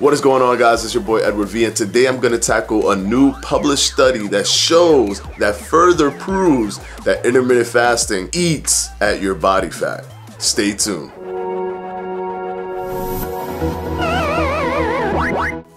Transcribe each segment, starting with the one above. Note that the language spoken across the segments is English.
What is going on, guys? It's your boy Edward V, and today I'm going to tackle a new published study that shows, that further proves that intermittent fasting eats at your body fat. Stay tuned.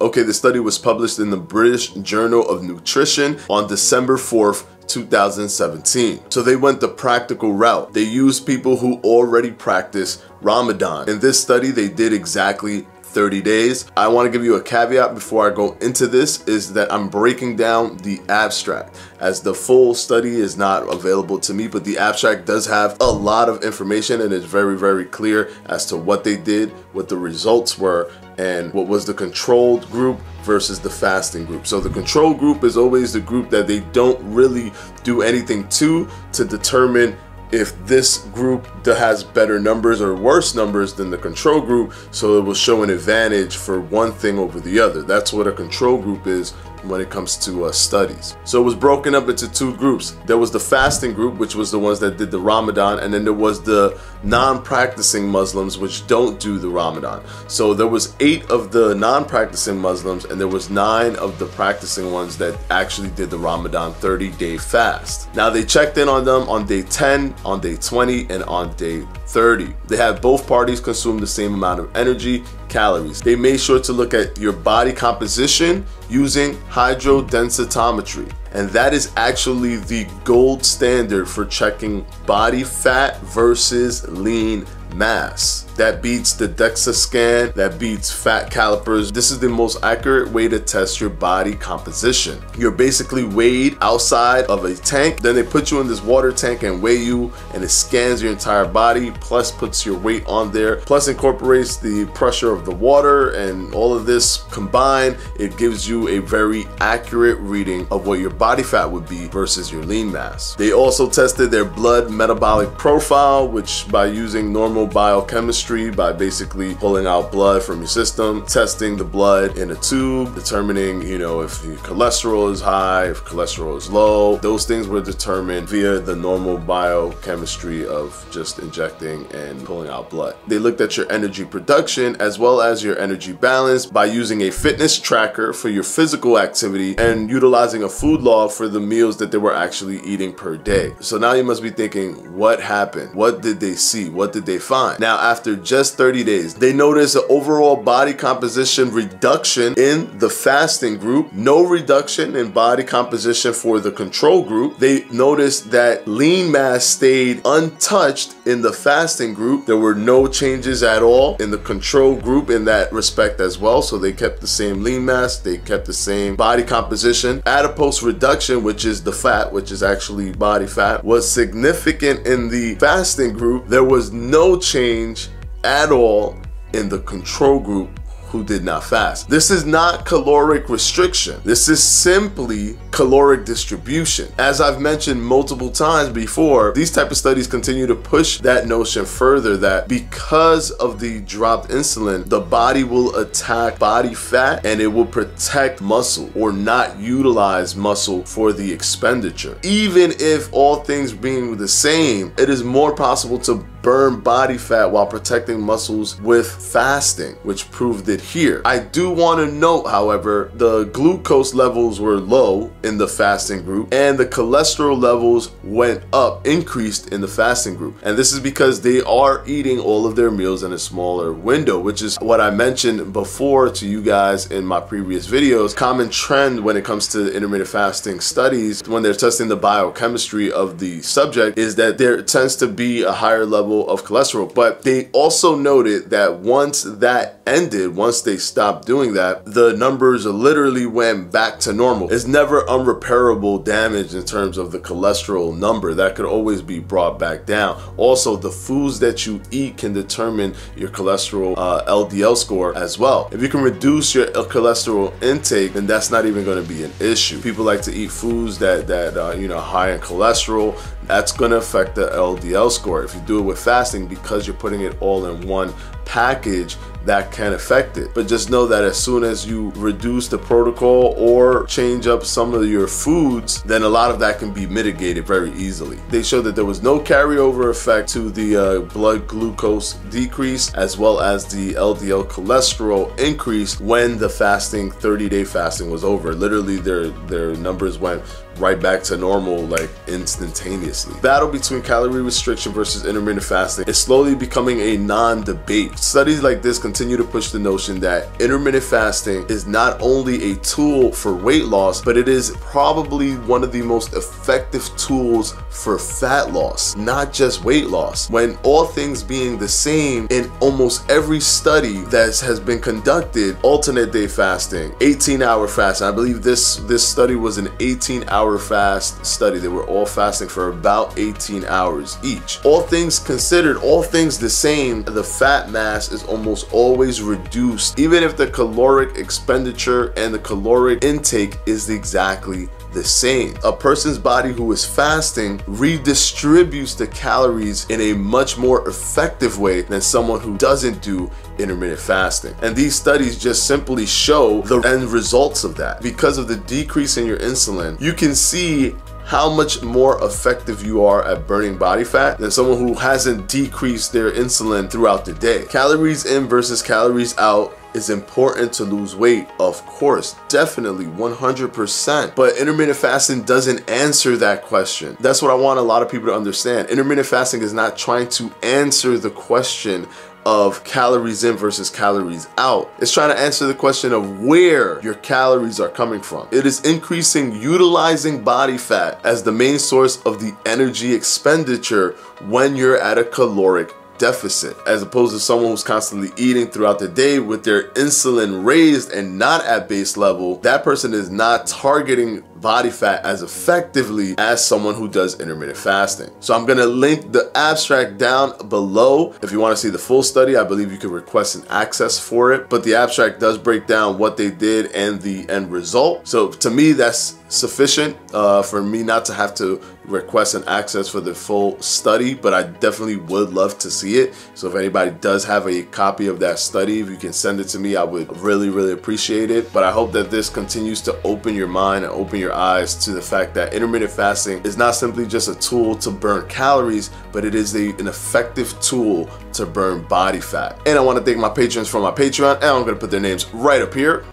Okay, the study was published in the British Journal of Nutrition on December 4th, 2017. So they went the practical route. They used people who already practice Ramadan. In this study, they did exactly 30 days. I want to give you a caveat before I go into this, is that I'm breaking down the abstract, as the full study is not available to me, but the abstract does have a lot of information and it's very, very clear as to what they did, what the results were, and what was the controlled group versus the fasting group. So the control group is always the group that they don't really do anything to determine if this group has better numbers or worse numbers than the control group, so it will show an advantage for one thing over the other. That's what a control group is when it comes to studies. So it was broken up into two groups. There was the fasting group, which was the ones that did the Ramadan, and then there was the non-practicing Muslims, which don't do the Ramadan. So there was 8 of the non-practicing Muslims, and there was 9 of the practicing ones that actually did the Ramadan 30-day fast. Now they checked in on them on day 10, on day 20, and on day 30. They had both parties consume the same amount of energy, calories. They made sure to look at your body composition using hydrodensitometry, and that is actually the gold standard for checking body fat versus lean mass. That beats the DEXA scan, that beats fat calipers. This is the most accurate way to test your body composition. You're basically weighed outside of a tank, then they put you in this water tank and weigh you, and it scans your entire body, plus puts your weight on there, plus incorporates the pressure of the water, and all of this combined, it gives you a very accurate reading of what your body fat would be versus your lean mass. They also tested their blood metabolic profile, which by using normal biochemistry, by basically pulling out blood from your system, testing the blood in a tube, determining, if your cholesterol is high, if cholesterol is low. Those things were determined via the normal biochemistry of just injecting and pulling out blood. They looked at your energy production as well as your energy balance by using a fitness tracker for your physical activity and utilizing a food log for the meals that they were actually eating per day. So now you must be thinking, what happened? What did they see? What did they find? Now, after just 30 days, they noticed an overall body composition reduction in the fasting group, no reduction in body composition for the control group. They noticed that lean mass stayed untouched in the fasting group. There were no changes at all in the control group in that respect as well. So they kept the same lean mass, they kept the same body composition. Adipose reduction, which is the fat, which is actually body fat, was significant in the fasting group. There was no change at all in the control group who did not fast. This is not caloric restriction. This is simply caloric distribution. As I've mentioned multiple times before, these type of studies continue to push that notion further, that because of the dropped insulin, the body will attack body fat and it will protect muscle or not utilize muscle for the expenditure. Even if all things being the same, it is more possible to burn body fat while protecting muscles with fasting, which proved it here. I do want to note, however, the glucose levels were low in the fasting group and the cholesterol levels went up, increased in the fasting group. And this is because they are eating all of their meals in a smaller window, which is what I mentioned before to you guys in my previous videos. Common trend when it comes to intermittent fasting studies, when they're testing the biochemistry of the subject, is that there tends to be a higher level of cholesterol. But they also noted that once that ended, once they stopped doing that, the numbers literally went back to normal. It's never unrepairable damage in terms of the cholesterol number. That could always be brought back down. Also, the foods that you eat can determine your cholesterol LDL score as well. If you can reduce your cholesterol intake, then that's not even going to be an issue. People like to eat foods that high in cholesterol. That's going to affect the LDL score. If you do it with fasting, because you're putting it all in one package, that can affect it. But just know that as soon as you reduce the protocol or change up some of your foods, then a lot of that can be mitigated very easily. They showed that there was no carryover effect to the blood glucose decrease, as well as the LDL cholesterol increase when the fasting, 30-day fasting was over. Literally their numbers went right back to normal, like instantaneously. Battle between calorie restriction versus intermittent fasting is slowly becoming a non-debate. Studies like this continue to push the notion that intermittent fasting is not only a tool for weight loss, but it is probably one of the most effective tools for fat loss, not just weight loss. When all things being the same, in almost every study that has been conducted, alternate day fasting, 18-hour fasting, I believe this study was an 18-hour fast study. They were all fasting for about 18 hours each. All things considered, all things the same, the fat mass is almost always reduced, even if the caloric expenditure and the caloric intake is exactly the same. A person's body who is fasting redistributes the calories in a much more effective way than someone who doesn't do intermittent fasting. And these studies just simply show the end results of that. Because of the decrease in your insulin, you can see how much more effective you are at burning body fat than someone who hasn't decreased their insulin throughout the day. Calories in versus calories out is important to lose weight, of course, definitely 100%, but intermittent fasting doesn't answer that question. That's what I want a lot of people to understand. Intermittent fasting is not trying to answer the question of calories in versus calories out. It's trying to answer the question of where your calories are coming from. It is increasing utilizing body fat as the main source of the energy expenditure when you're at a caloric deficit, as opposed to someone who's constantly eating throughout the day with their insulin raised and not at base level. That person is not targeting body fat as effectively as someone who does intermittent fasting. So I'm gonna link the abstract down below. If you want to see the full study, I believe you can request an access for it, but the abstract does break down what they did and the end result. So to me, that's sufficient for me not to have to request an access for the full study, but I definitely would love to see it. So if anybody does have a copy of that study, if you can send it to me, I would really appreciate it. But I hope that this continues to open your mind and open your eyes to the fact that intermittent fasting is not simply just a tool to burn calories, but it is an effective tool to burn body fat. And I want to thank my patrons from my Patreon, and I'm going to put their names right up here.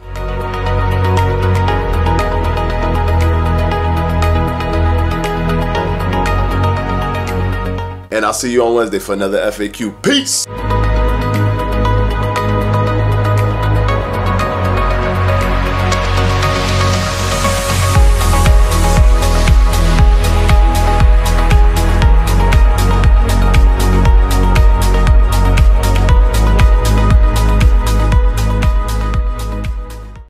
And I'll see you on Wednesday for another FAQ. Peace!